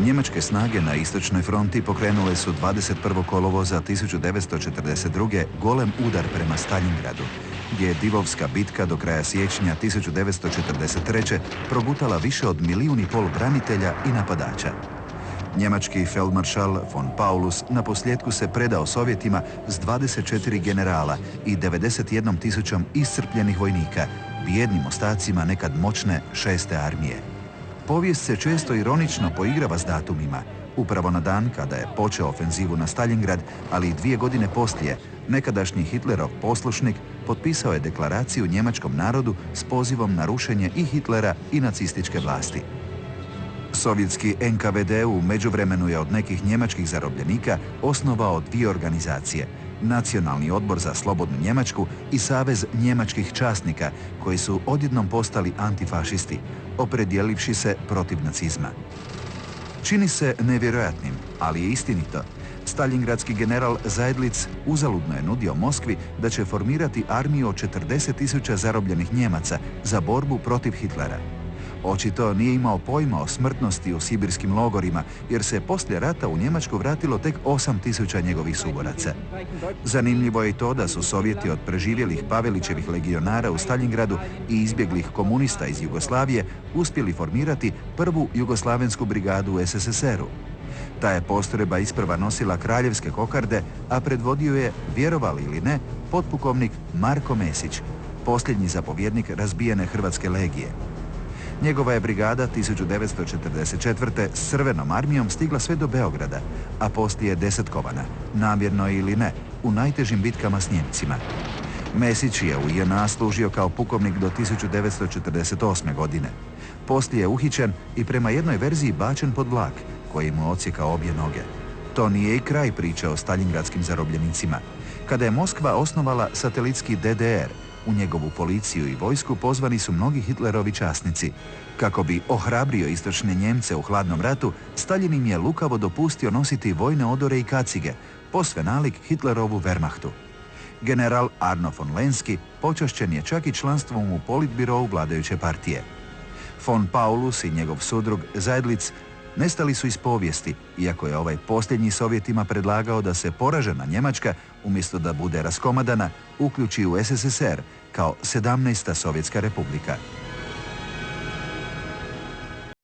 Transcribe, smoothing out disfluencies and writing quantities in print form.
Njemačke snage na istočnoj fronti pokrenule su 21. kolovoza 1942. golem udar prema Staljingradu, gdje je Divovska bitka do kraja siječnja 1943. progutala više od 1,5 milijuna branitelja i napadača. Njemački feldmaršal von Paulus naposljetku se predao Sovjetima s 24 generala i 91.000 iscrpljenih vojnika, bijednim ostacima nekad moćne 6. armije. Povijest se često ironično poigrava s datumima. Upravo na dan kada je počeo ofenzivu na Staljingrad, ali i 2 godine poslije, nekadašnji Hitlerov poslušnik potpisao je deklaraciju njemačkom narodu s pozivom na rušenje i Hitlera i nacističke vlasti. Sovjetski NKVD u međuvremenu je od nekih njemačkih zarobljenika osnovao 2 organizacije, Nacionalni odbor za slobodnu Njemačku i Savez njemačkih časnika, koji su odjednom postali antifašisti, opredjelivši se protiv nacizma. Čini se nevjerojatnim, ali je istinito. Staljingradski general Seydlitz uzaludno je nudio Moskvi da će formirati armiju od 40.000 zarobljenih Njemaca za borbu protiv Hitlera. Očito nije imao pojma o smrtnosti u sibirskim logorima, jer se poslije rata u Njemačku vratilo tek 8.000 njegovih suboraca. Zanimljivo je i to da su Sovjeti od preživjelih Pavelićevih legionara u Staljingradu i izbjeglih komunista iz Jugoslavije uspjeli formirati prvu jugoslavensku brigadu u SSSR-u. Ta je postrojba isprva nosila kraljevske kokarde, a predvodio je, vjerovali ili ne, potpukovnik Marko Mesić, posljednji zapovjednik razbijene Hrvatske legije. Njegova je brigada 1944. s Crvenom armijom stigla sve do Beograda, a poslije desetkovana, namjerno ili ne, u najtežim bitkama s Njemcima. Mesić je u JNA služio kao pukovnik do 1948. godine. Poslije je uhićen i prema jednoj verziji bačen pod vlak, koji mu odsjekao obje noge. To nije i kraj priče o staljingradskim zarobljenicima. Kada je Moskva osnovala satelitski DDR, u njegovu policiju i vojsku pozvani su mnogi Hitlerovi časnici. Kako bi ohrabrio istočne Njemce u hladnom ratu, Staljin im je lukavo dopustio nositi vojne odore i kacige, posve nalik Hitlerovu Wehrmachtu. General Arno von Lenski počašćen je čak i članstvom u politbirovu vladajuće partije. Von Paulus i njegov sudrug Seydlitz nestali su iz povijesti, iako je ovaj posljednji Sovjetima predlagao da se poražena Njemačka, umjesto da bude raskomadana, uključi u SSSR kao 17. Sovjetska republika.